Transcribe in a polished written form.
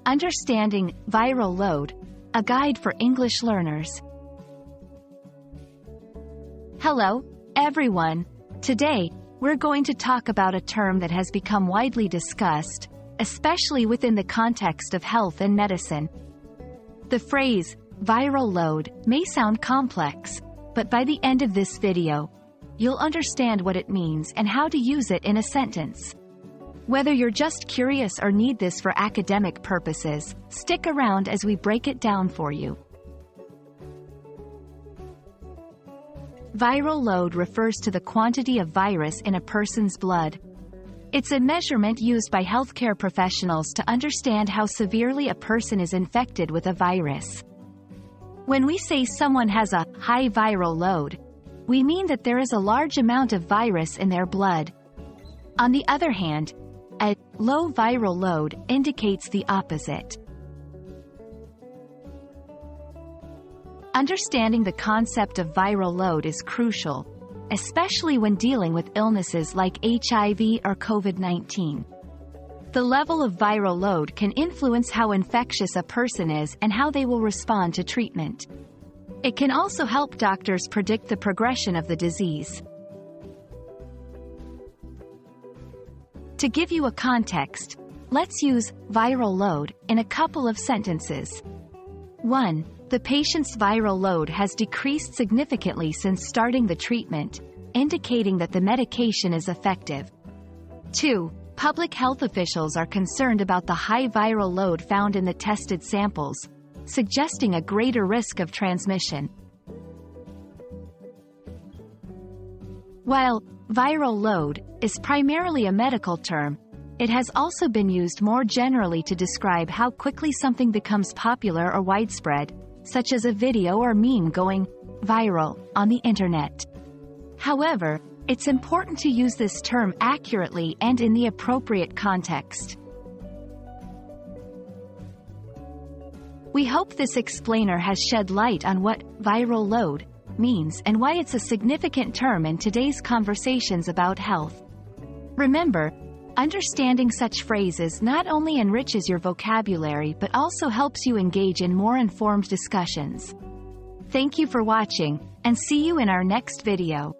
Understanding viral load, a guide for English learners. Hello, everyone. Today, we're going to talk about a term that has become widely discussed, especially within the context of health and medicine. The phrase, viral load, may sound complex, but by the end of this video, you'll understand what it means and how to use it in a sentence. Whether you're just curious or need this for academic purposes, stick around as we break it down for you. Viral load refers to the quantity of virus in a person's blood. It's a measurement used by healthcare professionals to understand how severely a person is infected with a virus. When we say someone has a high viral load, we mean that there is a large amount of virus in their blood. On the other hand, a low viral load indicates the opposite. Understanding the concept of viral load is crucial, especially when dealing with illnesses like HIV or COVID-19. The level of viral load can influence how infectious a person is and how they will respond to treatment. It can also help doctors predict the progression of the disease. To give you a context, let's use viral load in a couple of sentences. 1. The patient's viral load has decreased significantly since starting the treatment, indicating that the medication is effective. 2. Public health officials are concerned about the high viral load found in the tested samples, suggesting a greater risk of transmission. While viral load is primarily a medical term, it has also been used more generally to describe how quickly something becomes popular or widespread, such as a video or meme going viral on the internet. However, it's important to use this term accurately and in the appropriate context. We hope this explainer has shed light on what viral load means and why it's a significant term in today's conversations about health. Remember, understanding such phrases not only enriches your vocabulary but also helps you engage in more informed discussions. Thank you for watching, and see you in our next video.